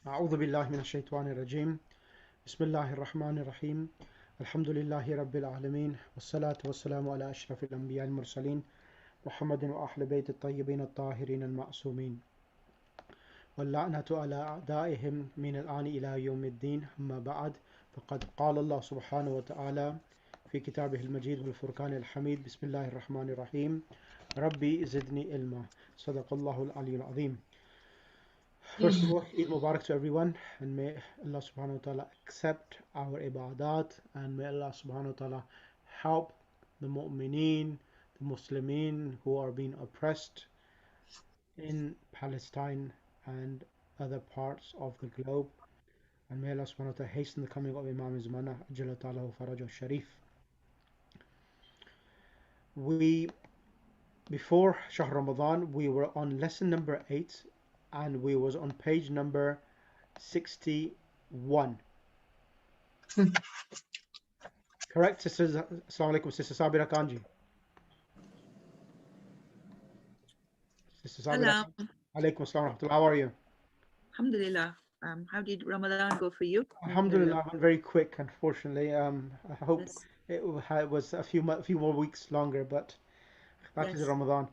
أعوذ بالله من الشيطان الرجيم بسم الله الرحمن الرحيم الحمد لله رب العالمين والصلاة والسلام على أشرف الأنبياء المرسلين محمد وأهل بيت الطيبين الطاهرين المعصومين واللعنة على أعدائهم من الآن إلى يوم الدين أما بعد فقد قال الله سبحانه وتعالى في كتابه المجيد والفرقان الحميد بسم الله الرحمن الرحيم ربي زدني علما صدق الله العلي العظيم. First of all, Eid Mubarak to everyone, and may Allah subhanahu wa ta'ala accept our ibadat, and may Allah subhanahu wa ta'ala help the mu'mineen, the Muslimin who are being oppressed in Palestine and other parts of the globe, and may Allah subhanahu wa ta'ala hasten the coming of Imam Zamana, Ajala ta'ala Faraj al-Sharif. Before Shahr Ramadan, we were on lesson number 8, and we was on page number 61. Correct, sisters? Assalamu alaikum, Sister Sabira Kanji. Sister Sabira. Hello. Alaikum assalam. How are you? Alhamdulillah. How did Ramadan go for you? Alhamdulillah, went very quick, unfortunately. I hope Yes. it was a few more weeks longer, but back to the Yes. Ramadan.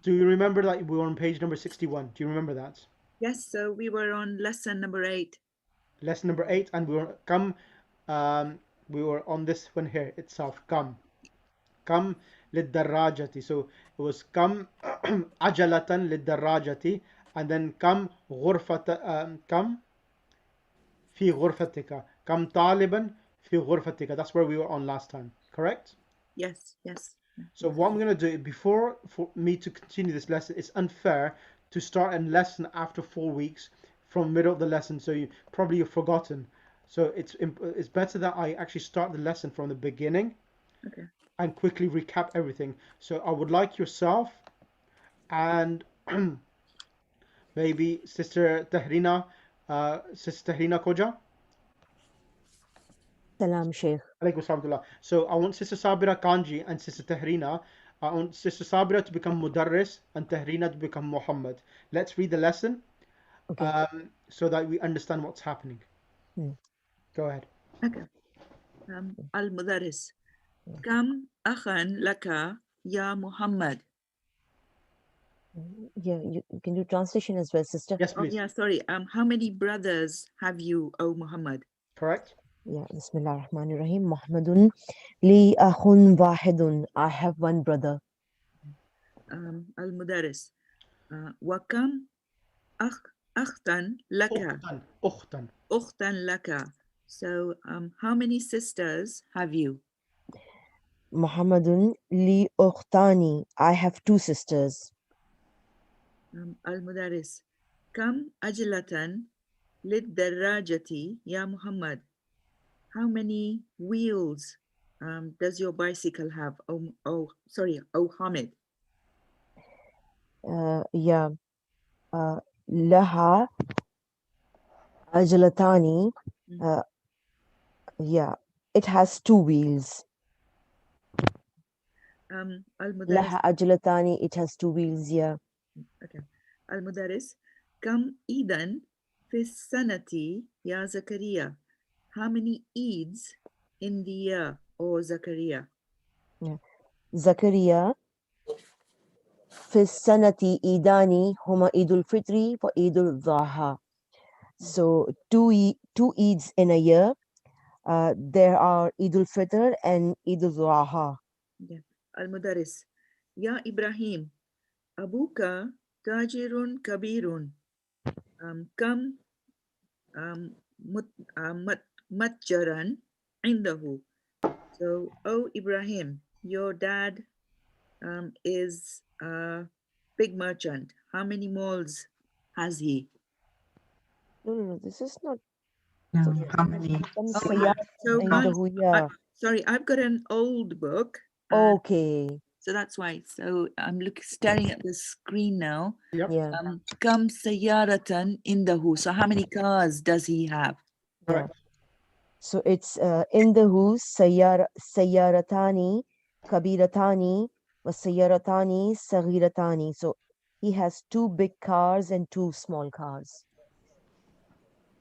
Do you remember that we were on page number 61? Do you remember that? Yes, so we were on lesson number 8. Lesson number 8, and we were on this one here itself. Come للدراجة. So it was come عجلة للدراجة, and then come غرفة come في غرفتك, come طالبا في غرفتك. That's where we were on last time, correct? Yes, yes. So what I'm going to do, for me to continue this lesson, it's unfair to start a lesson after 4 weeks from middle of the lesson, so you've forgotten. So it's better that I actually start the lesson from the beginning. Okay. And quickly recap everything. So I would like yourself and maybe Sister Tahrina Koja. Salam, Sheikh. Alaykum salam. So I want Sister Sabira Kanji and Sister Tahrina. I want Sister Sabira to become Mudarris and Tahrina to become Muhammad. Let's read the lesson, Okay. so that we understand what's happening. Go ahead. Okay. Al-Mudaris. Kam akhan laka ya Muhammad. Yeah, you can do translation as well, sister. Yes, Oh, please. yeah, sorry. How many brothers have you, O Muhammad? Correct. Yeah, Bismillah ar-Rahman ar-Rahim. Muhammadun li akhun wahidun. I have one brother. Al-Mudaris. Wa kam akhtan laka. Ukhtan laka. So how many sisters have you? Muhammadun li ukhtani. I have two sisters. Al-Mudaris. Kam ajlatan lid darajati ya Muhammad. How many wheels does your bicycle have? Oh, Hamid. Yeah. Laha ajlatani. Yeah, it has two wheels. Al-Mudaris. Laha ajlatani. It has two wheels. Yeah. Okay. Al-Mudaris. Kam idan fi sanati ya Zakaria. How many Eids in the year, O Zakaria? Yeah. Zakaria. في السنة إيداني هما عيد الفطر وعيد الضحى. So two Eids in a year. There are Eid al-Fitr and Eid al-Dhaha. Yeah. Al-Mudaris. Ya Ibrahim. Abuka tajirun kabirun. Kam matjaran indahu. So, O Ibrahim, your dad is a big merchant. How many malls has he? No, this is not. How many? Sorry, I've got an old book. Okay. So that's why. So I'm staring at the screen now. Yep. Yeah. Kam sayaratan indahu. So how many cars does he have? Yeah. So it's indahu sayaratani kabiratani was sayaratani sagiratani. So he has two big cars and two small cars.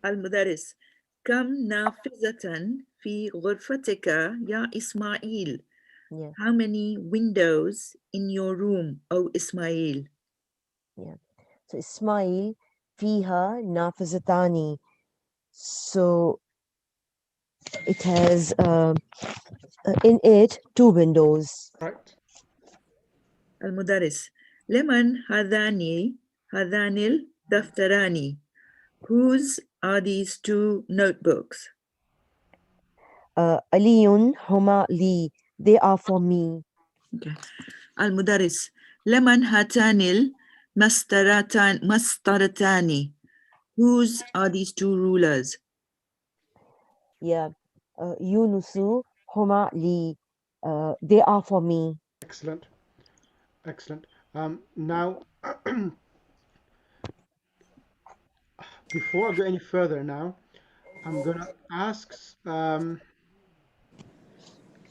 المدرس كم نافذة في غرفتك يا إسماعيل? Yeah, How many windows in your room, O Ismail? yeah. So Ismail fiha nafizatani. So it has in it 2 windows. Correct. المدرس لمن هذان الدفتران? Whose are these two notebooks? Aliyun huma li. They are for me. Okay. المدرس لمن هاتان المسطرتان? Whose are these two rulers? Yeah. Yunusu huma li. They are for me. Excellent. Excellent. Now, before I go any further now, I'm gonna ask, can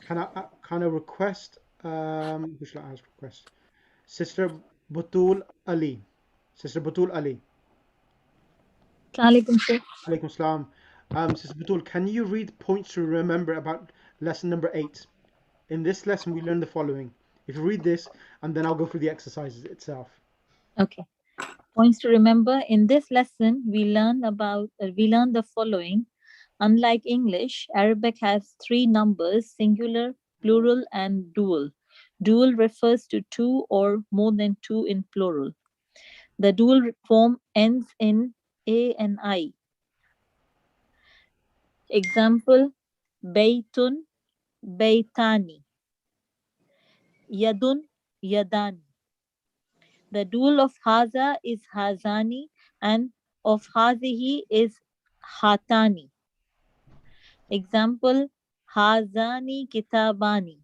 I request, who should I ask request? Sister Batul Ali. Sister Batul Ali. Alaikum Sheikh. Alaikum salam. Sister Batul, can you read points to remember about lesson number 8? In this lesson, we learn the following. If you read this, and then I'll go through the exercises itself. Okay. Points to remember. In this lesson, we learn the following. Unlike English, Arabic has 3 numbers: singular, plural, and dual. Dual refers to 2 or more than 2 in plural. The dual form ends in a and I. Example: Baytun, Baytani. Yadun, Yadani. The dual of Haza is Hazani and of Hazihi is Hatani. Example: Hazani Kitabani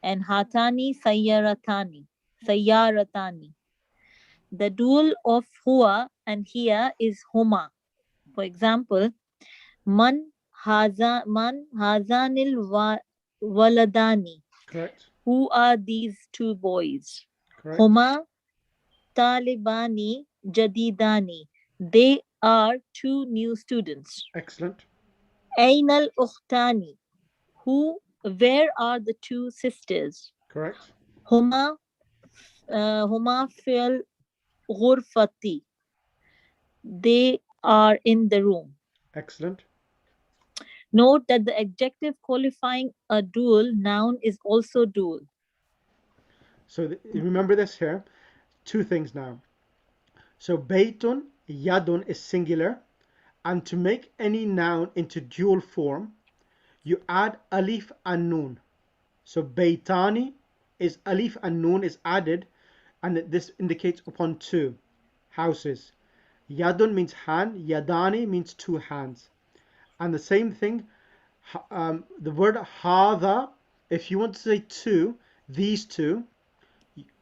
and Hatani Sayyaratani. Sayyaratani. The dual of Hua and Hiya is Huma. For example, Man Hazanil Waladani. Correct. Who are these 2 boys? Correct. Huma Talibani Jadidani. They are 2 new students. Excellent. Ainal Ukhtani. Where are the 2 sisters? Correct. Huma fil ghurfati. They are in the room. Excellent. Note that the adjective qualifying a dual noun is also dual. So remember this here. 2 things now. So Baytun, Yadun is singular, and to make any noun into dual form, you add alif and nun. So Baytani is alif and nun is added, and this indicates upon 2 houses. Yadun means hand, Yadani means 2 hands. And the same thing, the word hada, if you want to say 2, these 2,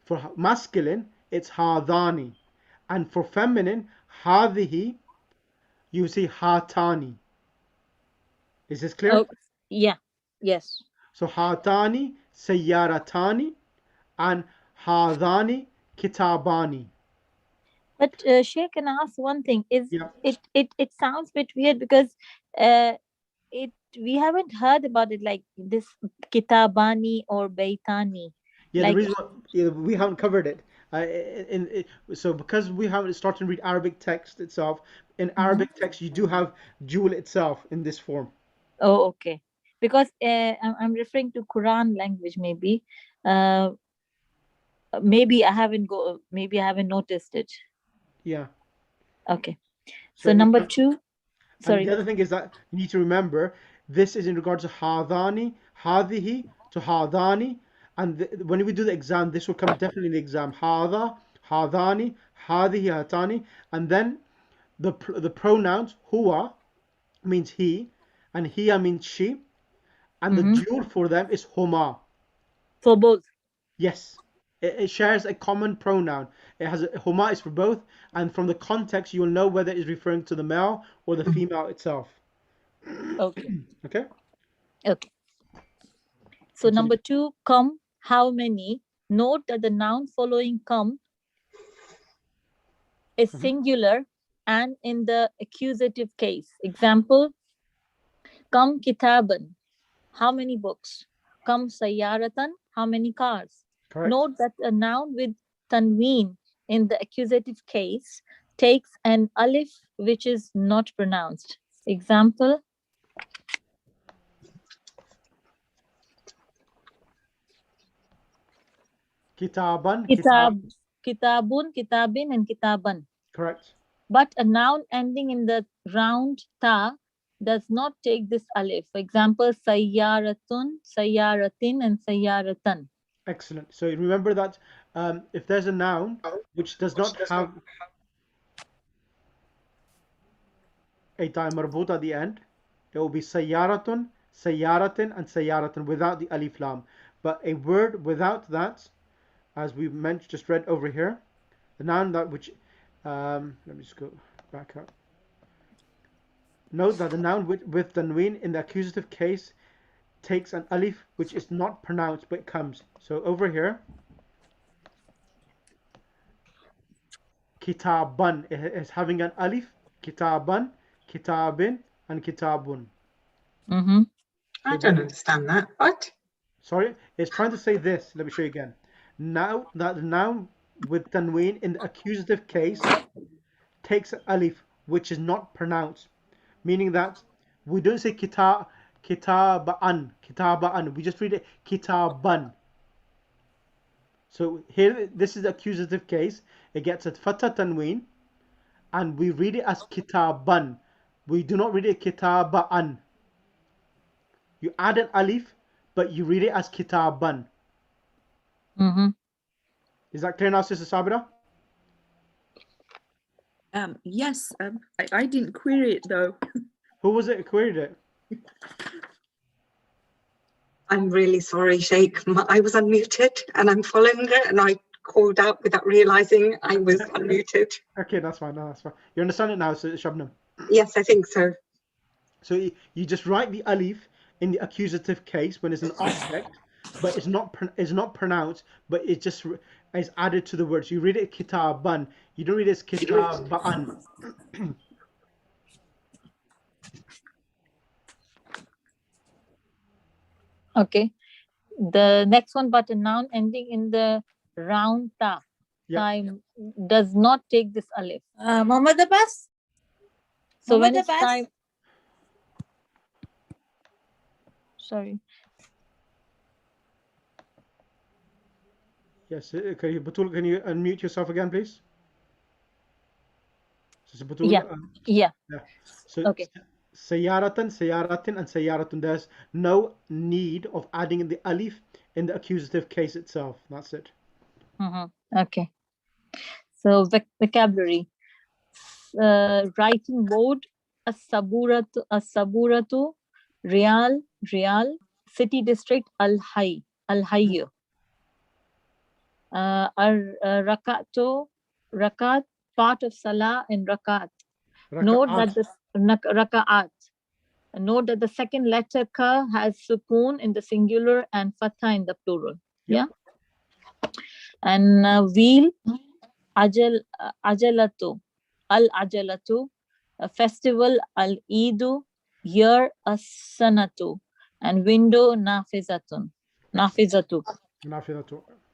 for masculine, it's hadani. And for feminine, hadihi, you say hatani. Is this clear? Oh, yeah. Yes. So hatani, sayyaratani, and hadani, kitabani. But Sheikh, can I ask one thing? Yeah. It sounds a bit weird because we haven't heard about it like this Kitabani or Baitani. Yeah, the Like, reason we haven't covered it, so because we haven't started to read Arabic text itself, in Arabic text you do have jewel itself in this form. oh, okay. Because I'm referring to Quran language, maybe. Maybe I haven't noticed it. Yeah. Okay. So So number 2, and sorry. the other thing is that you need to remember this is in regards to hadani, hadihi to hadani, and when we do the exam, this will come definitely in the exam. Hada, hadani, hadihi, hatani, and then the pronouns huwa means he, and hiya means she, and the dual for them is huma. For both. Yes, it shares a common pronoun. It has huma is for both, and from the context you will know whether it's referring to the male or the female itself. Okay. Okay. Okay. So Continue. number 2, come, how many? Note that the noun following come is singular and in the accusative case. Example, Kam kitaban, how many books? Kam sayyaratan, how many cars? Correct. Note that a noun with tanween in the accusative case takes an alif which is not pronounced. Example, Kitaban, kitab, kitabun, kitabin, and kitaban. Correct. But a noun ending in the round ta does not take this alif. For example, sayyaratun, sayyaratin, and sayyaratan. Excellent. So remember that if there's a noun which does not have a ta marbut at the end, it will be sayyaratun, sayyaratin, and sayyaratan without the alif lam. But a word without that, as we mentioned, just read over here, the noun that which, let me just go back up. Note that the noun with tanween in the accusative case takes an alif which is not pronounced but comes. So over here, kitaban is having an alif, kitaban, kitabin, and kitabun. Mm-hmm. I don't understand that. What? Sorry, it's trying to say this. Let me show you again. Now that the noun with tanween in the accusative case takes an alif which is not pronounced, meaning that we don't say kitabaan, we just read it kitaban. So here, this is the accusative case. It gets a fatha tanween, and we read it as kitaban. We do not read it kitabaan. You add an alif, but you read it as kitaban. Mm-hmm. Is that clear now, Sister Sabira? Yes, I didn't query it though. Who was it who queried it? I'm really sorry, Sheikh. I was unmuted and I'm following it and I called out without realizing I was unmuted. Okay, that's fine. No, that's fine. You understand it now, Shabnam? Yes, I think so. So you just write the alif in the accusative case when it's an object, but it's not pronounced, but it just is added to the words. You read it kitaban. You don't read it as kitabaan. Okay. The next one, but a noun ending in the round ta time does not take this alif. Muhammad Abbas? So when Muhammad it's Abbas? time, sorry. Yes, Batul, can you unmute yourself again, please? So Batul, Yeah. So Okay. sayaratan, sayaratin, and sayaratun. There's no need of adding the alif in the accusative case itself. That's it. Mm-hmm. Okay. So vocabulary. Writing board, as-saburatu, Riyal, city district, Al-Hayy. Rakat, part of Salah in Rakat. Note that the Raka'at. Note that the second letter ka has sukoon in the singular and fatha in the plural. Yeah. And wheel, ajalatu, al-ajalatu, festival, al-Eidu, year, as-sanatu, and window, nafizatu.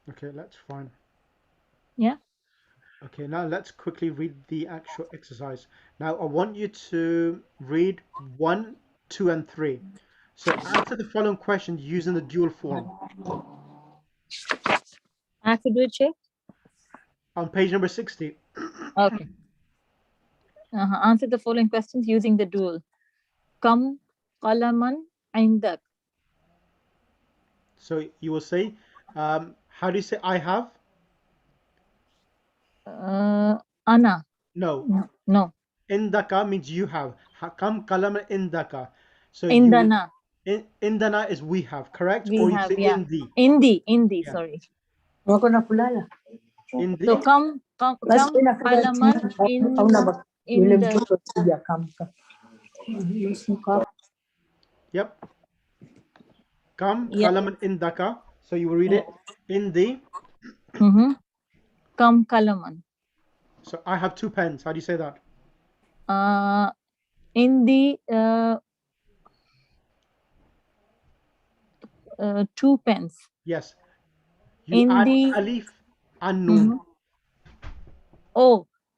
Okay, that's fine. Yeah. Okay, now let's quickly read the actual exercise. Now I want you to read 1, 2, and 3. So answer the following questions using the dual form. I have to do it, Sheikh? On page number 60. Okay. Answer the following questions using the dual. Kam qalaman indak. So you will say, how do you say I have? Ana. No. Indaka means you have. Kam qalaman indaka. So Indana. Indana is we have, correct? We or you have, say yeah. Indi. Indi, sorry. Indi. So kam qalaman in the. Yep. Kam qalaman indaka. So you will read it in the. Kam qalaman. So I have 2 pens. How do you say that? In the 2 pence. Yes. You In add the alif and noon.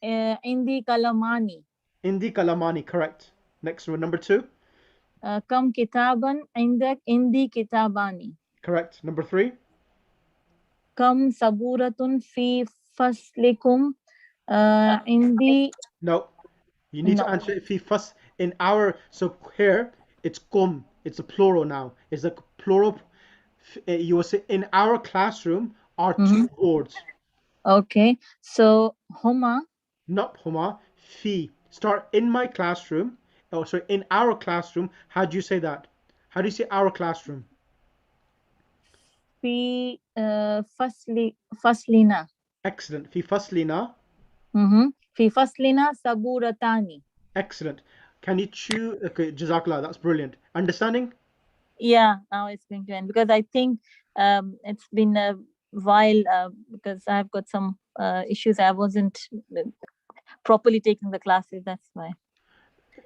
In the kalamani. In the kalamani, correct. Next one, number 2. Kam kitaban indak in the kitabani. Correct. Number 3. Kam saburatun fi faslikum in the No. You need to no. answer if he first in our, so here it's kum, it's a plural now. It's a plural. You will say in our classroom are 2 words. Okay. So huma. Not huma, fi. Start in my classroom. Oh, sorry, in our classroom. How do you say that? How do you say our classroom? Fi faslina. Excellent. Fi faslina. Fi faslina saburatani. Excellent. Can you choose? Okay, Jazakallah. That's brilliant. Understanding? Yeah, now it's going to end because I think it's been a while because I've got some issues. I wasn't properly taking the classes. That's why.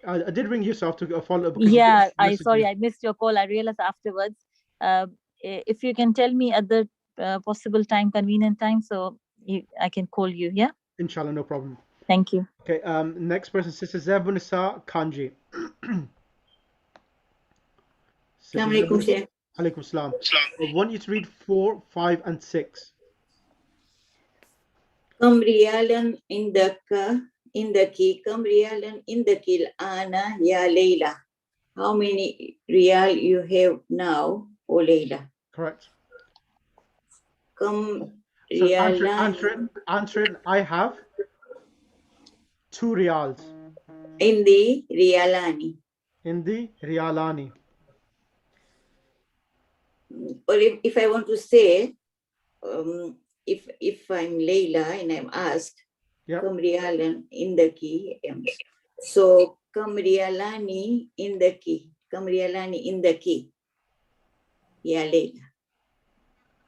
I did ring yourself to follow up. Yeah, I missed your call. I realized afterwards. If you can tell me at the possible time, convenient time, so I can call you. Yeah. Inshallah, no problem. Thank you. Okay. Next person, Sister Zebunisa Kanji. Assalamualaikum, Sheikh. Alaikum salam. I want you to read 4, 5, and 6. Kam riyalan indaki, kam riyalan indaki ana ya Layla. How many riyal you have now, O Layla? Correct. Kam So riyalan answer it. I have 2 riyals. indi riyalani. In the riyalani. Or if I want to say, if I'm Layla and I'm asked, Yep. kam riyalan indaki, so kam riyalani indaki, ya Layla.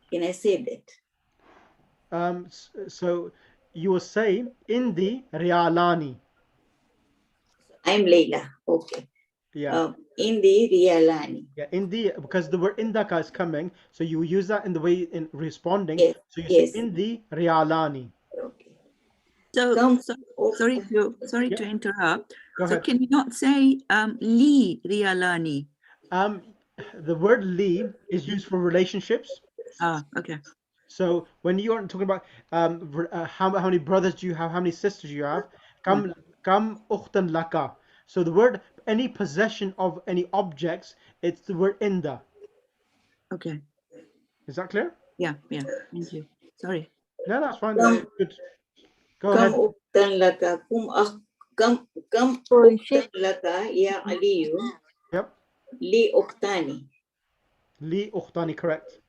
Can I say that? So you will say in the riyalani. I'm Layla. Okay. Yeah. In the riyalani. Yeah. In the, because the word indaka is coming, so you use that in the way in responding. Yes. So you Yes. say in the riyalani. Okay. So, Come. sorry Yeah. to interrupt. Go So ahead. can you not say li rialani? The word li is used for relationships. Okay. So when you are talking about how many brothers do you have, how many sisters you have, kam ukhtan laka. So the word, any possession of any objects, it's the word inda. Okay. Is that clear? Yeah. Thank you. Sorry. No, that's fine. Come. Good. Go Kam ahead. uktan laka. Kam Sorry, uktan Sheikh. laka ya Aliyu. Yep. Li uktani. Li ukhtani, correct.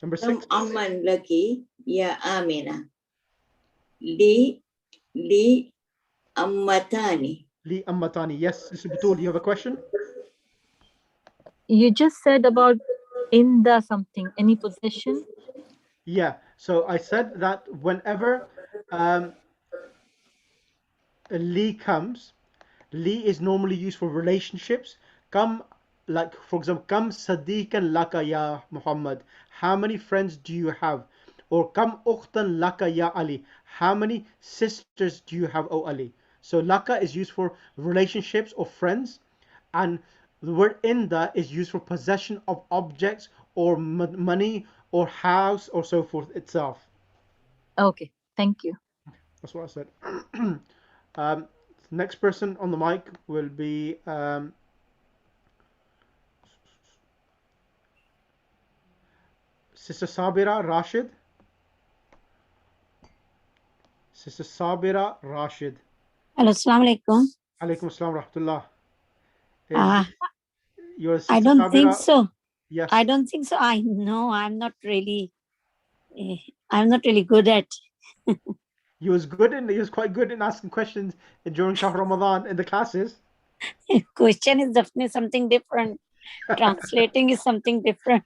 Number Kam 6. amman laki ya Amina. Li ammatani. Li ammatani. Yes, Mr. Butul, you have a question? You just said about in the something, any possession. Yeah. So I said that whenever li comes, li is normally used for relationships. Come, like for example, come sadiqan laka ya Muhammad. How many friends do you have? Or come ukhtan laka ya Ali. How many sisters do you have, O Ali? So laka is used for relationships or friends, and the word inda is used for possession of objects or money or house or so forth itself. Okay. Thank you. That's what I said. Next person on the mic will be Sister Sabira Rashid. Sister Sabira Rashid. Hello, Assalamu alaikum. Alaikum assalam rahmatullah. Your Sister I don't think Sabira? so. Yes. I don't think so. I know I'm not really good at. He was quite good in asking questions during Shahr Ramadan in the classes. Question is definitely something different. Translating is something different.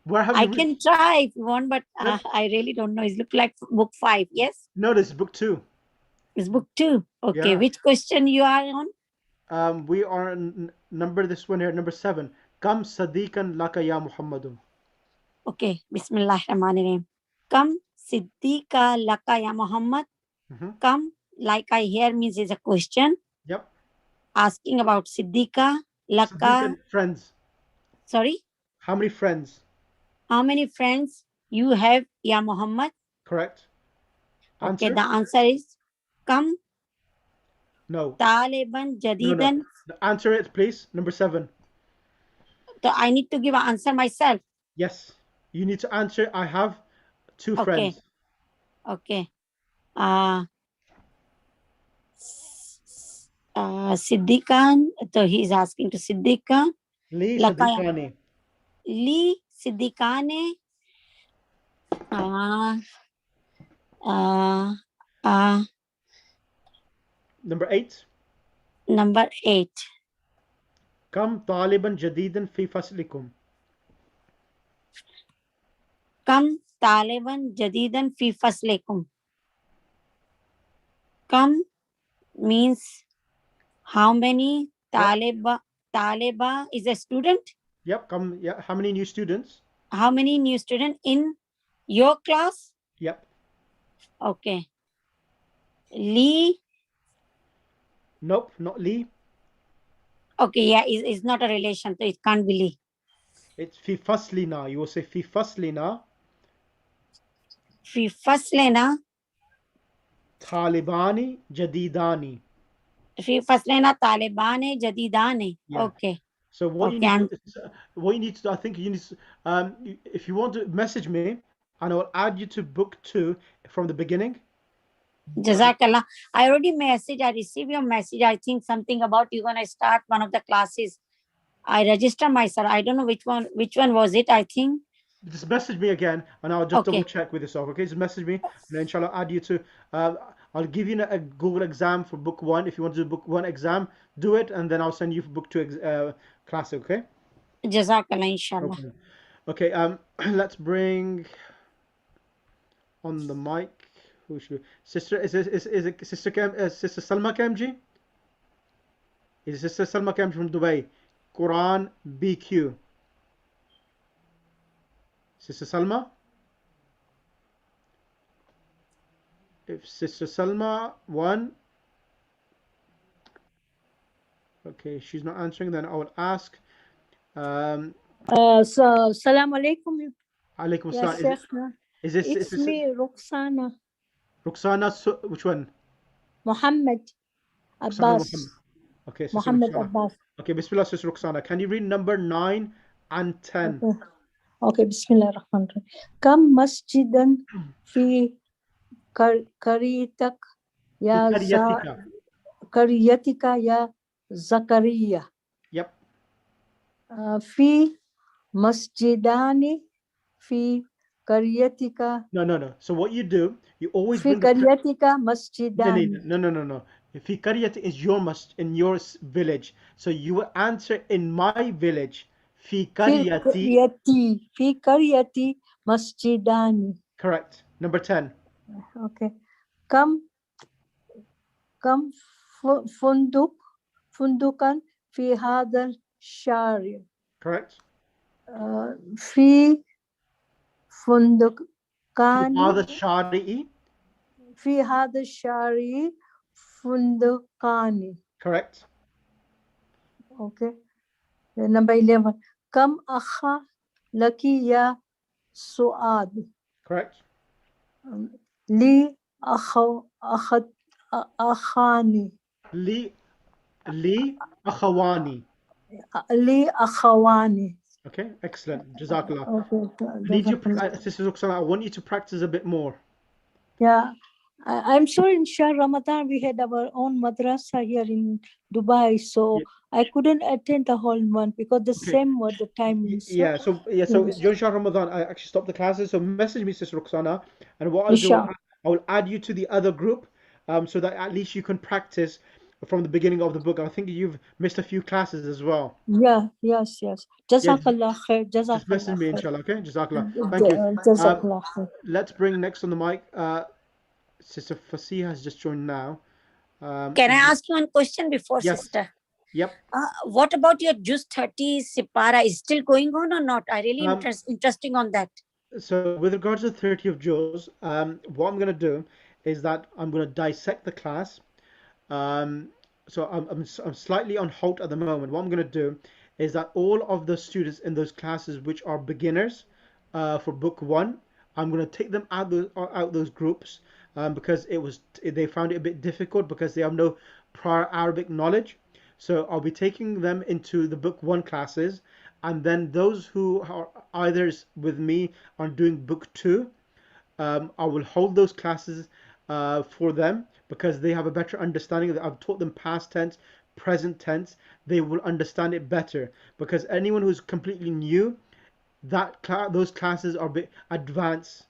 Where have you I can try if you want, but Yep. I really don't know. It looks like book 5. Yes. No, this is book 2. It's book 2. Okay, Yeah. which question you are on? We are number this one here, number 7. Kam sadiqan laka ya Muhammadun. Okay, Bismillahirrahmanirrahim. Come, Siddiqa laka ya Muhammad. Come, like I hear means is a question. Yep. Asking about Siddiqa laka. Sadiqan, friends. Sorry? How many friends? How many friends you have, ya Muhammad? Correct. Okay, Answer? the answer is come. No. Taliban No, Jadidan. no. Answer it, please. Number 7. So I need to give an answer myself. Yes. You need to answer. I have 2 Okay. friends. Okay. Siddiqan. So he's asking to Siddiqa. Li Lakaya. sadiqani. Li Siddiqane. Number 8. Number 8. Kam taliban jadidan fi faslikum. Kam Taliban Jadidan fi faslikum. Come means how many? Taliba is a student. Yep. Come. Yeah. How many new students? How many new students in your class? Yep. Okay. Lee. Nope. Not Li. Okay, yeah, it's not a relation, so it can't be Lee. It's fi faslina. You will say fi faslina. Fi faslina. Talibani jadidani. Fi faslina Talibane Jadidane. Yeah. Okay. So what Okay, you need to do, I think you need to, if you want to message me, and I will add you to book 2 from the beginning. Jazakallah. I already message. I received your message. I think something about you gonna start one of the classes. I register myself. I don't know which one. Which one was it? I think. Just message me again, and I'll just Okay. double check with yourself. Okay, just message me, and then inshallah I'll add you to. I'll give you a Google exam for book 1. If you want to do book 1 exam, do it, and then I'll send you for book 2 class. Okay. Jazakallah, inshallah. Okay. Let's bring on the mic. Who should sister is it sister sister Salma Kamji? Is sister Salma Kamji from Dubai? Quran BQ. Sister Salma? If Sister Salma won. Okay, she's not answering, then I will ask. Salam alaikum. Alaikum Ya salam. Sheikhna. Is this It's me, Roxana. Roxana, which one? Muhammad Roxana Abbas. Muhammad. Okay, Sister Muhammad Roxana. Abbas. Okay, Bismillah, Sister Roxana. Can you read number 9 and 10? Okay, Bismillah ar-Rahman ar-Rahim. Kam masjidan fi kariyatak ya kariyatika ya Zakaria. Yep. Fi masjidani fi kariyatika. No. So what you do, you always Fi bring the kariyatika masjidani. No. Fi Qaryat is your in your village. So you will answer in my village. Fi Qaryati. Fi karyati masjidani. Correct. Number 10. Okay. Kam fundukan fi hadal shari. Correct. Fi Fi fundukani. hadha shari'i. Fi hadal shari fundukani. Correct. Okay. Then number 11. Kam akha laki ya Suad. Correct. Li akhani. Li akhawani. Li akhawani. Okay, excellent. Jazakallah. Okay. Sister Roxana, I want you to practice a bit more. Yeah, I'm sure in Shah Ramadan we had our own madrasa here in Dubai, so I couldn't attend the whole one because the same were the timings. So during Shah Ramadan, I actually stopped the classes. So message me, Sister Roxana, and what I'll do, I will add you to the other group, so that at least you can practice from the beginning of the book. I think you've missed a few classes as well. Yes. Jazakallah khair. Just message me, inshallah. Okay, Jazakallah. Thank you. Jazakallah khair. Let's bring next on the mic. Sister Fasiha has just joined now. Can I ask you one question before, Yes. sister? Yep. What about your Juz 30 Sipara? Is still going on or not? I really interesting on that. So with regards to the 30 of Juz, what I'm going to do is that I'm going to dissect the class. So I'm slightly on halt at the moment. What I'm going to do is that all of the students in those classes which are beginners for book one, I'm going to take them out those groups because they found it a bit difficult because they have no prior Arabic knowledge. So I'll be taking them into the book one classes, and then those who are either with me on doing book two, I will hold those classes for them because they have a better understanding. I've taught them past tense, present tense. They will understand it better because anyone who's completely new, those classes are a bit advanced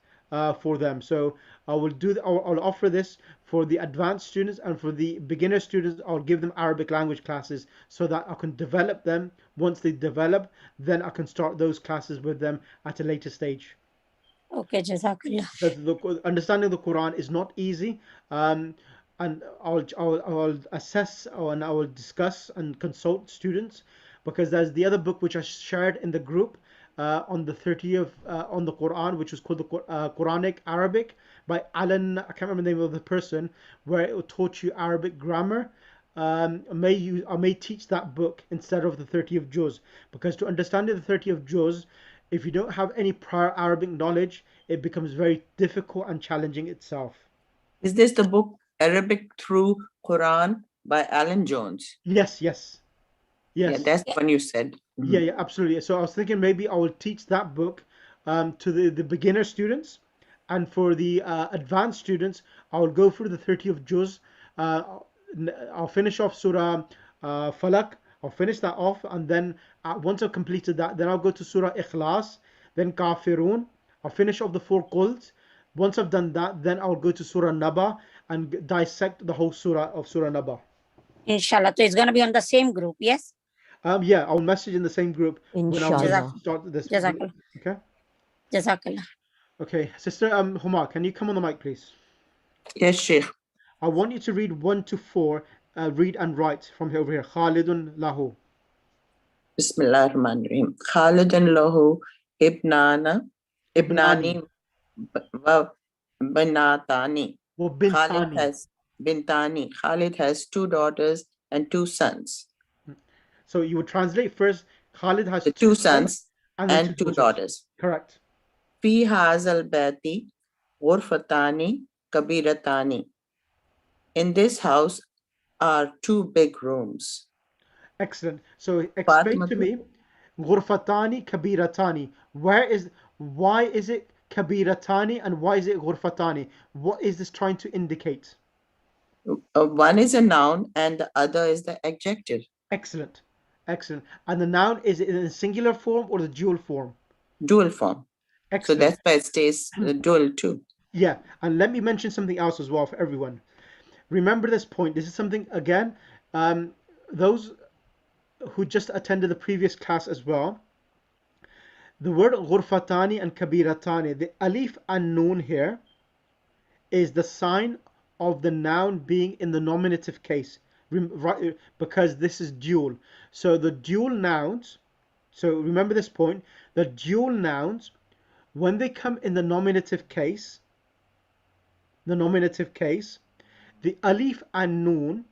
for them. So I will I'll offer this for the advanced students, and for the beginner students I'll give them Arabic language classes so that I can develop them. Once they develop, then I can start those classes with them at a later stage. Okay, Jazakallah. Because understanding the Quran is not easy, and I'll assess and I will discuss and consult students, because there's the other book which I shared in the group on the 30th on the Quran, which was called the Quranic Arabic by Alan. I can't remember the name of the person, where it taught you Arabic grammar. I may teach that book instead of the 30th Juz, because to understand the 30th Juz, if you don't have any prior Arabic knowledge, it becomes very difficult and challenging itself. Is this the book Arabic Through Quran by Alan Jones? Yes. Yeah, that's the one you said. Yeah, absolutely. So I was thinking maybe I will teach that book to the beginner students, and for the advanced students, I will go through the 30th Juz. I'll finish off Surah Falak. I'll finish that off, and then once I've completed that, then I'll go to Surah Ikhlas, then Kafirun. I'll finish off the 4 Quls. Once I've done that, then I'll go to Surah Naba and dissect the whole Surah of Surah Naba. Inshallah. So it's going to be on the same group, yes? Yeah, I'll message in the same group Inshallah. when I start this. Jazakallah. Okay. Jazakallah. Okay, Sister Huma, can you come on the mic, please? Yes, Sheikh. I want you to read 1 to 4. Read and write from over here. Khalidun lahu. Bismillah ar-Rahman ar-Rahim. Khalidun lahu ibnani wa banatani. Khalid has 2 daughters and 2 sons. So you would translate first. Khalid has 2 sons and 2 daughters. Correct. Fi hazal baiti ghurfatani kabiratani. In this house are 2 big rooms. Excellent. So explain to me, ghurfatani kabiratani. Why is it kabiratani and why is it ghurfatani? What is this trying to indicate? One is a noun and the other is the adjective. Excellent. And the noun, is it in the singular form or the dual form? Dual form. Excellent. So that's why it stays dual too. Yeah, and let me mention something else as well for everyone. Remember this point. This is something, again, those who just attended the previous class as well. The word ghurfatani and kabiratani, the alif and noon here is the sign of the noun being in the nominative case, right? Because this is dual. So the dual nouns, so remember this point, the dual nouns, when they come in the nominative case, the alif and noon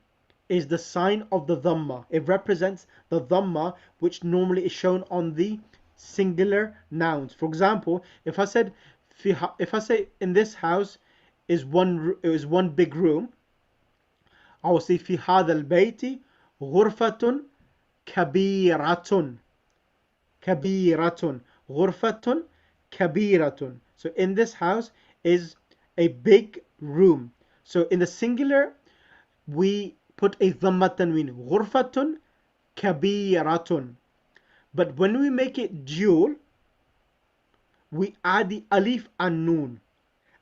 is the sign of the dhamma. It represents the dhamma which normally is shown on the singular nouns. For example, if I say in this house is one big room, I will say fi hadha al-bayti ghurfatun kabiratun. Ghurfatun kabiratun. So in this house is a big room. So in the singular, we put a dhamma tanween, ghurfatun kabiratun. But when we make it dual, we add the alif and noon.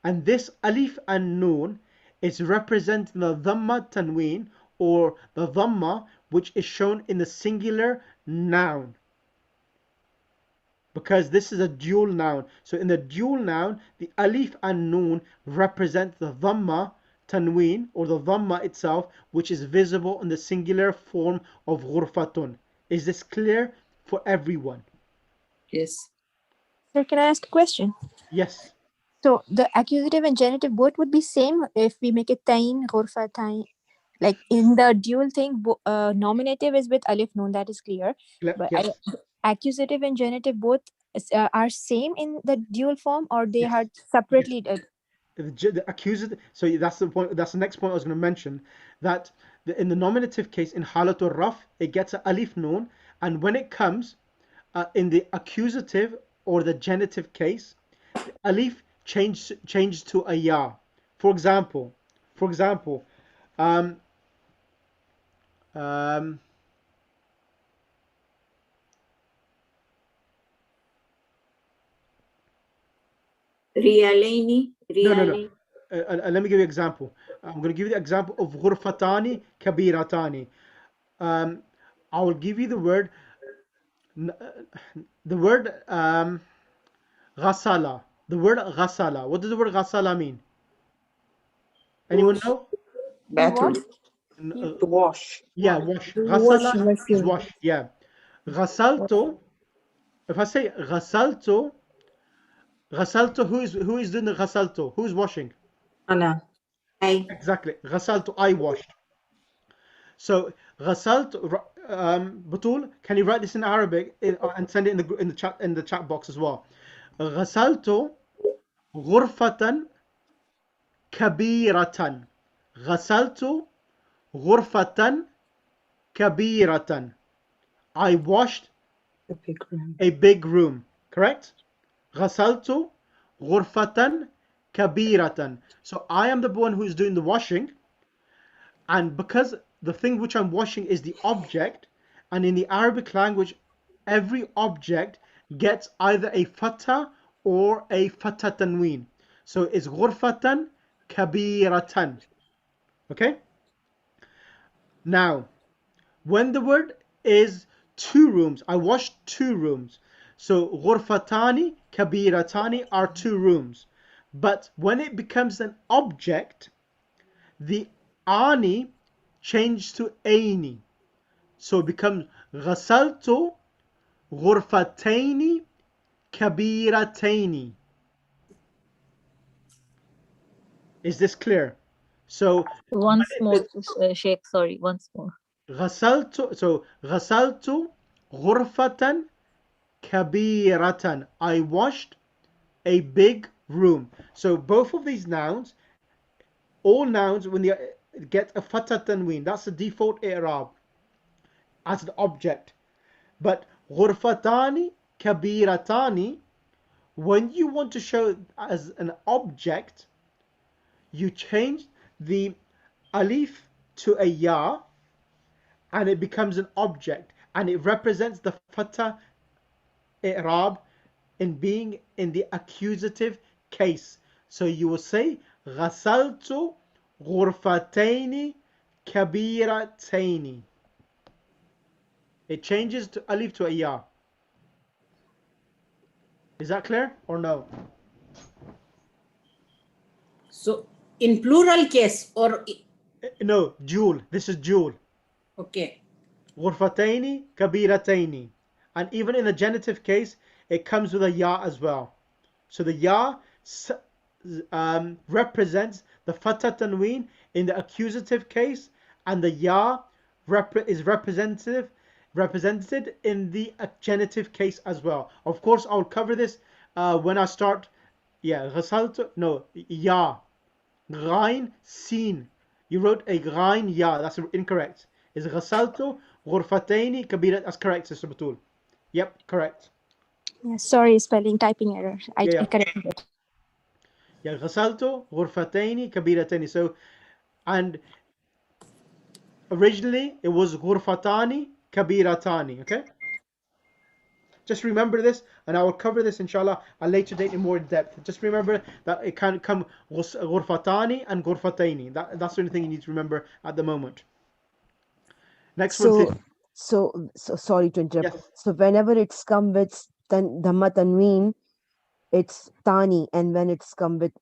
And this alif and noon is representing the dhamma tanween, or the dhamma which is shown in the singular noun. because this is a dual noun. So in the dual noun, the alif and noon represent the dhamma tanween, or the dhamma itself, which is visible in the singular form of ghurfatun. Is this clear for everyone? Yes. Sir, can I ask a question? Yes. So the accusative and genitive both would be same if we make it tain, ghurfa, tain. Like in the dual thing, nominative is with alif noon, that is clear. But Yes. accusative and genitive both are same in the dual form, or they Yes. are separately? The accusative, so that's the point, that's the next point I was going to mention, that in the nominative case, in halatul raf, it gets an alif noon, and when it comes in the accusative or the genitive case, the alif changes to a ya. For example, um, um, Rialaini, no. Let me give you an example. I'm going to give you the example of ghurfatani kabiratani. I will give you the word ghasala. The word ghasala. What does the word ghasala mean? Anyone know? Bathroom. to wash. Yeah, wash. Wash Ghasala is machine. wash. Yeah. Ghasalto. If I say ghasalto, who is doing the ghasalto? Who is washing? Anna. Exactly. Ghasalto, I washed. So ghasalto, Batul, can you write this in Arabic and send it in the chat box as well? Ghasalto غرفة كبيرة. غسلت غرفة كبيرة. I washed a big room. Correct? غسلت غرفة كبيرة. So I am the one who is doing the washing, and because the thing which I'm washing is the object, and in the Arabic language every object gets either a fatha or a fatha tanween. So it's غرفة كبيرة. Okay? Now, when the word is two rooms, I washed two rooms. So غرفتان كبيرتان are two rooms. But when it becomes an object, the ani changes to aini. So it becomes غسلت غرفتين كبيرتين. Is this clear? So Once more, Sheikh, sorry, once more. غسلت غرفة كبيرة. I washed a big room. So both of these nouns, all nouns, when they get a fatha tanween, that's the default i'rab as an object. But غرفتان كبيرتان, when you want to show it as an object, you change the alif to a ya, and it becomes an object, and it represents the fatha i'rab in being in the accusative case. So you will say غسلت غرفتين كبيرتين. It changes to alif to a ya. Is that clear or no? So in plural case or No, dual. This is dual. okay. غرفتين كبيرتين. And even in the genitive case, it comes with a ya as well. So the ya represents the fatha tanween in the accusative case, and the ya is represented in the genitive case as well. Of course, I'll cover this when I start. Yeah, غسلت, no, ya, غاين سين. You wrote a غاين ya. That's incorrect. It's غسلت غرفتين كبيرة. That's correct, Sister Batul. Yep, correct. Yeah, sorry, spelling typing error. I corrected it. Yeah, غسلت غرفتين كبيرتين. So, and originally it was غرفتان كبيرتان. Okay? Just remember this, and I will cover this inshallah at a later date in more depth. Just remember that it can come غرفتان and غرفتين. That's the only thing you need to remember at the moment. Next one. So sorry to interrupt. Yes. So whenever it's come with Dhamma Tanween, it's tani, and when it's come with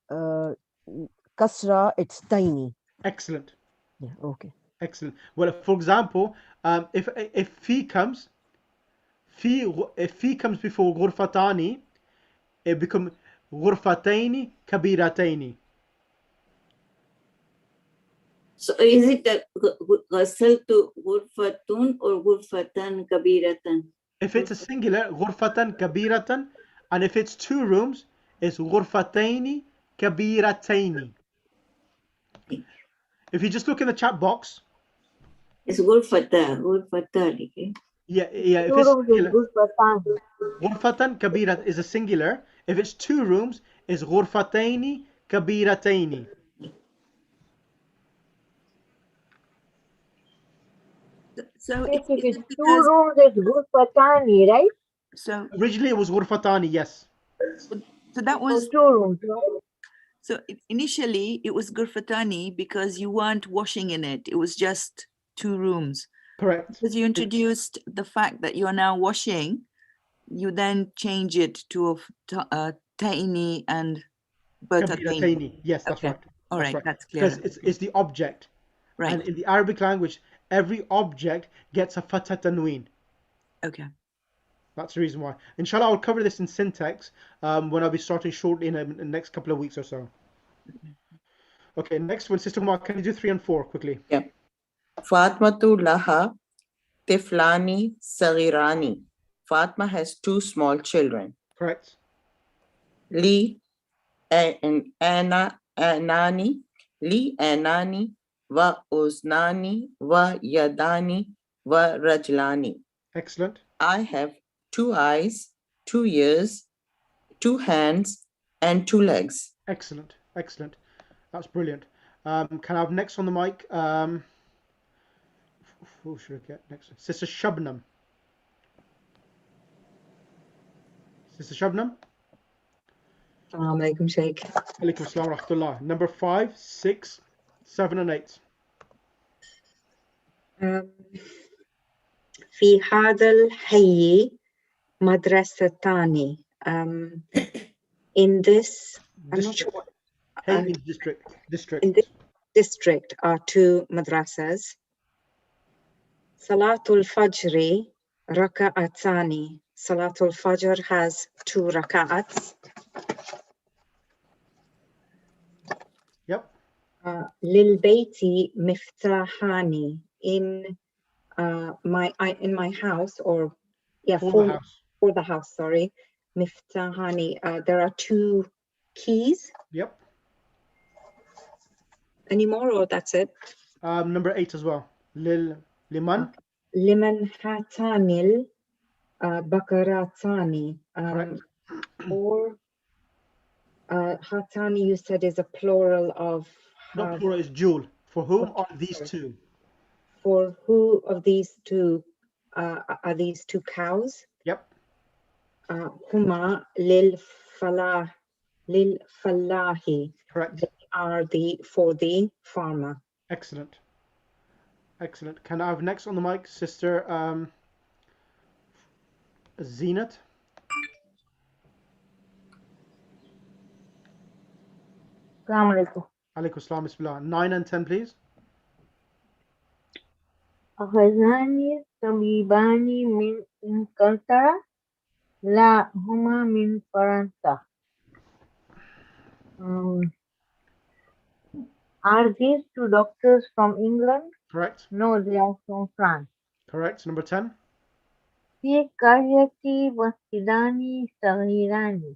kasra, it's tiny. Excellent. Yeah, okay. Excellent. Well, for example, if fi comes, if fi comes before ghurfatani, it becomes ghurfataini kabirataini. So is it ghasaltu ghurfatun or ghurfatan kabiratan? If it's a singular, ghurfatan kabiratan, and if it's two rooms, it's ghurfataini kabirataini. If you just look in the chat box, it's ghurfata, okay? yeah, if it's singular, ghurfatan kabirat is a singular. If it's two rooms, it's ghurfataini kabirataini. So If is it's it two because rooms, it's ghurfatani, right? so Originally it was ghurfatani, yes. so that was two rooms, right? so initially it was Gurfatani because you weren't washing in it. It was just two rooms. Correct. Because you introduced the fact that you are now washing, you then change it to Taini and Bertataini. Kabirataini. Yes, that's Okay. right. All That's right, right. that's clear. Because it's the object. Right. And in the Arabic language, every object gets a fatha tanween. Okay. That's the reason why. Inshallah, I'll cover this in syntax when I'll be starting shortly in the next couple of weeks or so. Okay, next one, Sister Kumar, can you do 3 and 4 quickly? Yeah. Fatmatu laha tiflani sagirani. Fatma has two small children. Correct. Li anani, li anani, wa uznani, wa yadani, wa rajlani. Excellent. I have 2 eyes, 2 ears, 2 hands, and 2 legs. Excellent. Excellent. That's brilliant. Can I have next on the mic? Who should I get next? Sister Shabnam. Sister Shabnam? Assalamu alaikum, Sheikh. Alaikum assalam wa rahmatullah. Number 5, 6, 7, and 8. في هذا الحي مدرستان. In this, I'm not sure. Hey, in district. In this district are 2 madrasas. Salatul Fajri raka'atani. Salatul Fajr has 2 raka'ats. Yep. Lil Bayti miftahani. In my house, or yeah, for the house, sorry. Miftahani. There are 2 keys. Yep. Any more, or that's it? Number 8 as well. Liman. Liman hatanil bakaratani. Or hatani, you said, is a plural of. Not plural, it's dual. For whom are these 2? For who of these 2 are these 2 cows? Yep. Huma lil falahi. Correct. They are for the farmer. Excellent. Excellent. Can I have next on the mic, Sister Zenat? Assalamu alaikum. Alaikum assalam, bismillah. 9 and 10, please. أخذاني طبيبان من إنجلترا لا هما من فرنسا. Are these 2 doctors from England? Correct. No, they are from France. Correct. Number 10. في قريتي مسجدان صغيران.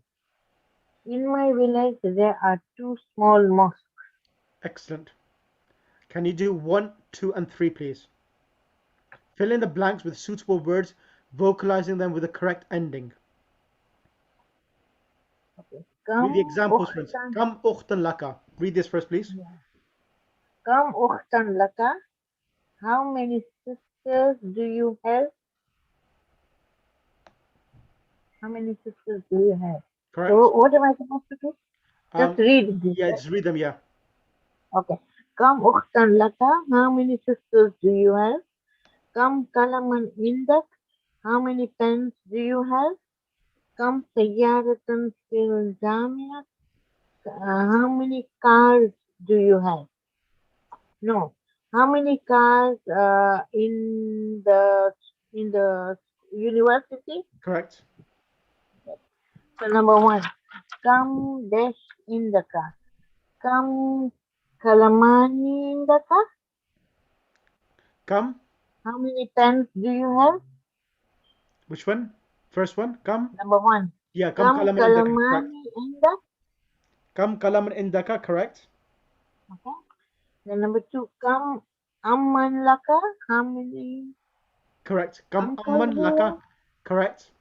In my village, there are 2 small mosques. Excellent. Can you do 1, 2, and 3, please? Fill in the blanks with suitable words, vocalizing them with the correct ending. Okay. Read the examples first. Kam ukhtan laka. Read this first, please. Kam ukhtan laka. How many sisters do you have? How many sisters do you have? Correct. So what am I supposed to do? Just read this. Yeah, just read them, yeah. Okay. Kam ukhtan laka. How many sisters do you have? Kam kalaman indak. How many pens do you have? كم سيارة في الجامعة? How many cars do you have? No. How many cars in the university? Correct. So number one, come dash in the car. Come calamani in the car. Come. How many pens do you have? Which one? First one. Come. Number one. Yeah. Come Come kalaman indaka. Correct. calamani in the. Come kalaman indaka. Correct. Okay. Then number two, come amman laka. How many? Correct. Come Uncles amman do you laka. have? Correct.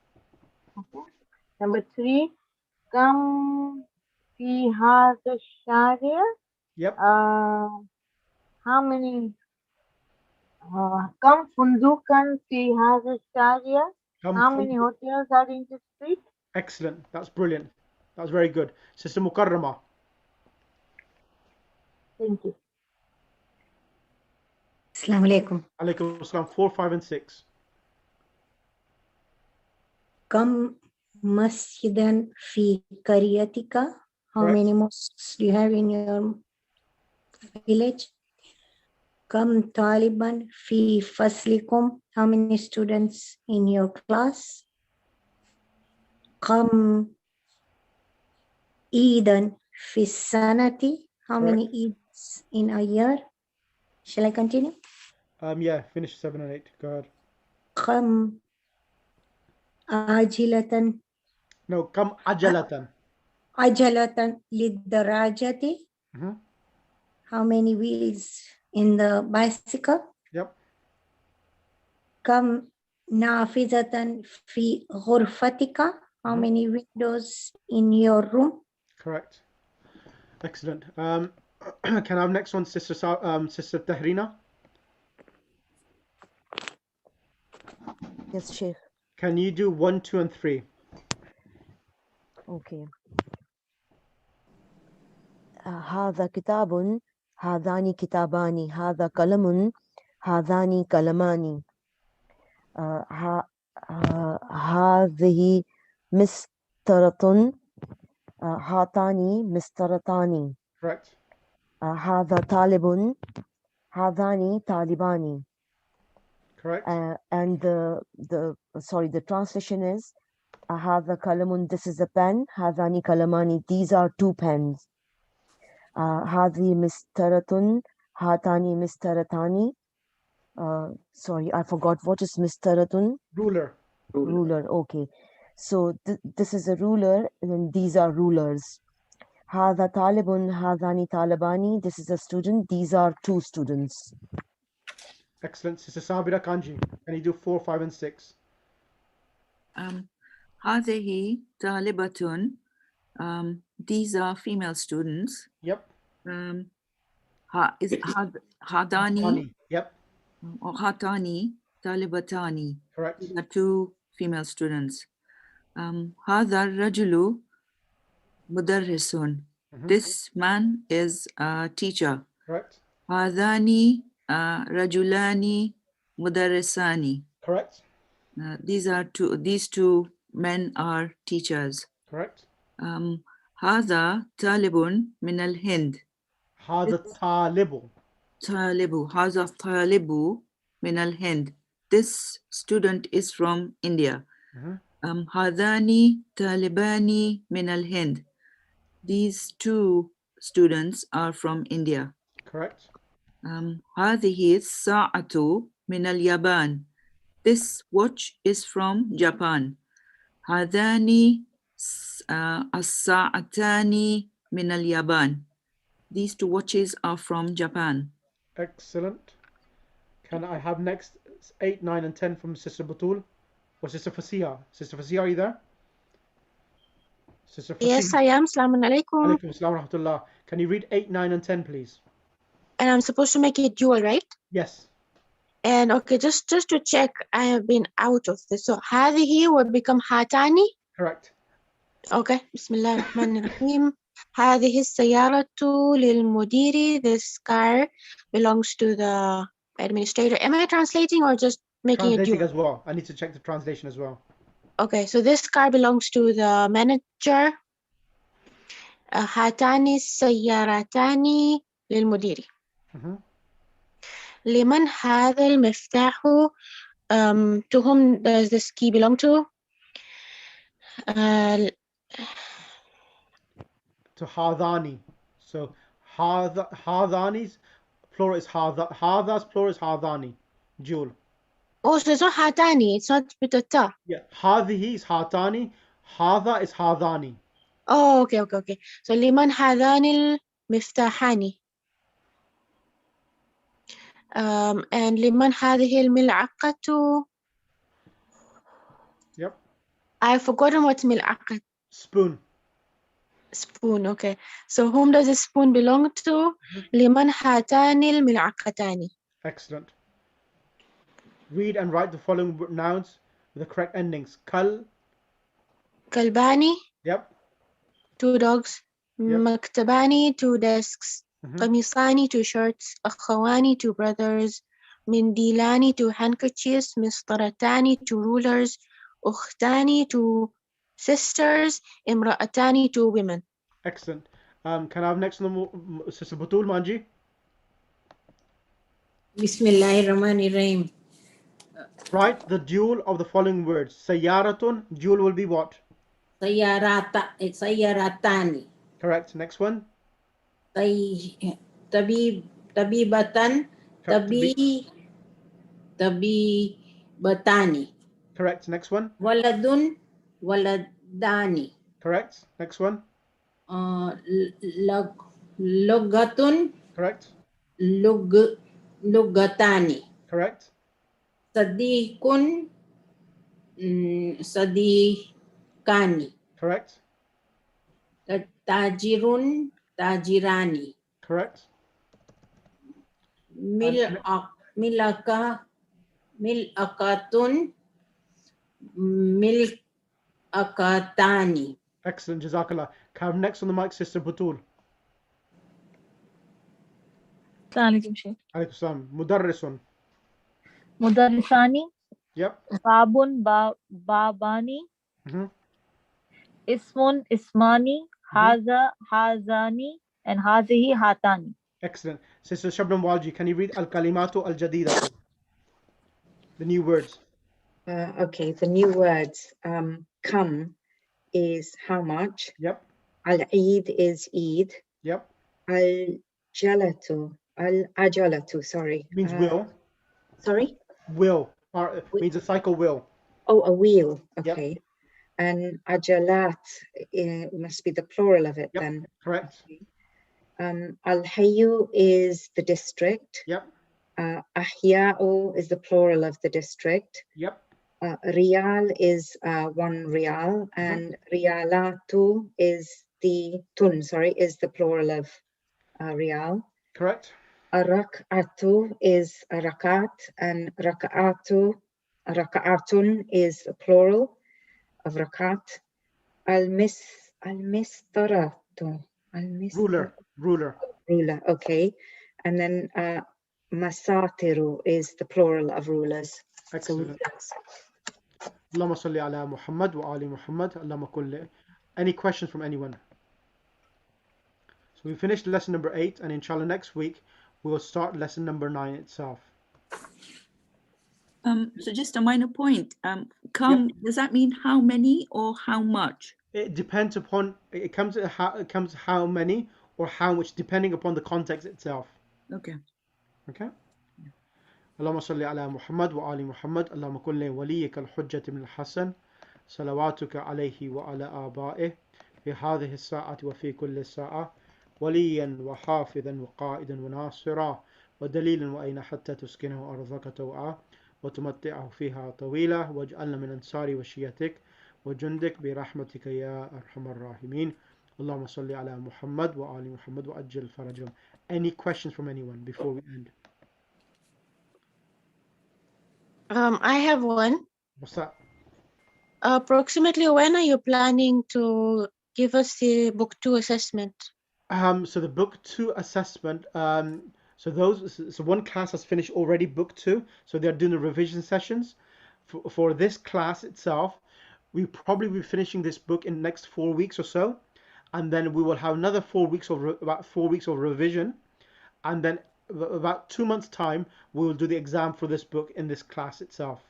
Okay. Number three, come fi hadha sharia. Yep. How many? Come fundukan fi hadha sharia. Come How many hotels are in the street? Excellent. That's brilliant. That was very good. Sister Mukarrama. Thank you. Assalamu alaikum. Alaikum assalam. 4, 5, and 6. Kam masjidan fi karyatika. How Correct. many mosques do you have in your village? Kam taliban fi faslikum. How many students in your class? Kam Eidan fi sanati. How Correct. many Eids in a year? Shall I continue? Yeah, finish 7 and 8. Go ahead. Kam ajilatan. No, come ajalatan. Ajalatan lidarajati. How many wheels in the bicycle? Yep. Kam nafizatan fi ghurfatika. How many windows in your room? Correct. Excellent. Can I have next one, Sister Sister Tahrina? Yes, Sheikh. Can you do 1, 2, and 3? Okay. هذا كتاب هذان كتابان هذا قلم هذان قلمان هذه مسطرة هاتان مسطرتان. Correct. هذا طالب هذان طالبان. Correct. And the translation is هذا قلم, this is a pen, هذان قلمان, these are two pens. هذه مسطرة هاتان مسطرتان. Sorry, I forgot, what is مسطرة? Ruler. Ruler, okay. So this is a ruler and these are rulers. هذا طالب هذان طالبان, this is a student, these are two students. Excellent. Sister Sabira Kanji, can you do 4, 5, and 6? هذه طالبة. These are female students. Yep. Is it هذاني? Hani. Yep. Or هاتاني طالبتان. Correct. These are two female students. هذا الرجل مدرس. This man is a teacher. Correct. هذان رجلان مدرسان. Correct. These two men are teachers. Correct. هذا طالب من الهند. هذا طالب. هذا طالب من الهند. This student is from India. هذان طالبان من الهند. These two students are from India. Correct. هذه الساعة من اليابان. This watch is from Japan. هذان الساعتان من اليابان. These two watches are from Japan. Excellent. Can I have next 8, 9, and 10 from Sister Batul or Sister Fasiha? Sister Fasiha, are you there? Sister Fasiha. Yes, I am. Assalamu alaikum. Alaikum assalam wa rahmatullah. Can you read 8, 9, and 10, please? And I'm supposed to make it dual, right? Yes. And okay, just to check, I have been out of this. So هذه will become هاتاني. Correct. Okay. بسم الله الرحمن الرحيم. هذه السيارة للمدير. This car belongs to the administrator. Am I translating or just making it Translating dual? as well. I need to check the translation as well. Okay, so this car belongs to the manager. هاتان السيارتان للمدير. لمن هذا المفتاح? To whom does this key belong to? To Hadani. So Hadani's plural is Hada's plural is Hadani. Jewel. Oh, so it's not Hatani, it's not with a ta. Yeah, Hadihi is Hatani, Hada is Hadani. Oh, okay. So liman hadani al-miftahani. And liman hadhihi al-mil'aqatu. Yep. I've forgotten what's mil'aqat. Spoon. Spoon, okay. So whom does the spoon belong to? Liman hatani al-mil'aqatani. Excellent. Read and write the following nouns with the correct endings. Kalbani. Yep. 2 dogs. Yep. Maktabani, 2 desks. Qamisani, 2 shirts. Akhawani, 2 brothers. Mindilani, 2 handkerchiefs. Mistaratani, 2 rulers. Ukhtani, 2 sisters. Imra'atani, 2 women. Excellent. Can I have next on the Sister Batul Manji? Bismillahirrahmanirrahim. Write the dual of the following words. Sayyaratun, dual will be what? Sayyaratani. Correct. Next one. Tabibatan. Tabibatani. Correct. Next one. Waladun. Waladani. Correct. Next one. Logatun. Correct. Lugatani. Correct. Sadikun. Sadikani. Correct. Tajirun. Tajirani. Correct. Milakatun. Milakatani. Excellent. Jazakallah. Can I have next on the mic, Sister Batul? Assalamualaikum, Sheikh. Alaikum salam. Mudarrisun. Mudarrisani. Yep. Babun babani. Ismun ismani. Haza hazani. And hazihi hatani. Excellent. Sister Shabnam Walji, can you read Al-Kalimatu Al-Jadida? The new words. Okay, the new words. Come is how much. Yep. Al-Eid is Eid. Yep. Al-Ajalatu, sorry. Means will. Sorry? Will. Means a cycle wheel. Oh, a wheel. Okay. Yep. And Ajalat must be the plural of it then. Correct. Okay. Al-Hayyu is the district. Yep. Ahya'u is the plural of the district. Yep. Riyal is 1 riyal, and riyalatu is the plural of riyal. Correct. Rak'atu is a rakat, and raka'atun is the plural of rakat. Al-mistaratu. Ruler. Ruler, okay. And then masatiru is the plural of rulers. Excellent. Allahumma salli ala Muhammad wa ali Muhammad. Allahumma kulli. Any questions from anyone? So we finished lesson number 8, and inshallah next week we will start lesson number 9 itself. So just a minor point. Does that mean how many or how much? It depends upon, it comes how many or how much, depending upon the context itself. Okay. اللهم صل على محمد وآل محمد اللهم كن لوليك الحجة من الحسن صلواتك عليه وعلى آبائه في هذه الساعة وفي كل ساعة وليا وحافظا وقائدا وناصرا ودليلا وأين حتى تسكنه أرضك توعا وتمتعه فيها طويلة واجعلنا من أنصار وشيتك وجندك برحمتك يا أرحم الراحمين اللهم صل على محمد وآل محمد وأجل فرجهم. Any questions from anyone before we end? I have one. What's that? Approximately when are you planning to give us the book 2 assessment? So the book 2 assessment, so one class has finished already book 2, so they're doing the revision sessions. For this class itself, we probably be finishing this book in the next 4 weeks or so, and then we will have another 4 weeks of about 4 weeks of revision, and then about 2 months time we will do the exam for this book in this class itself.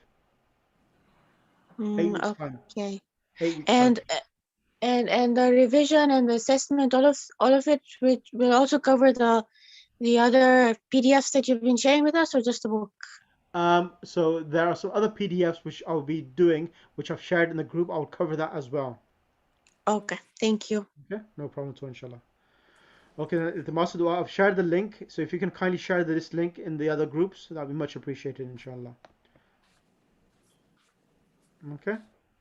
8 weeks time. Okay. 8 weeks And time. and the revision and the assessment, all of it will also cover the other PDFs that you've been sharing with us, or just the book? So there are some other PDFs which I'll be doing, which I've shared in the group. I'll cover that as well. Okay, thank you. Okay, no problem at all, inshallah. Okay, the Master Dua, I've shared the link, so if you can kindly share this link in the other groups, that'd be much appreciated, inshallah. Okay.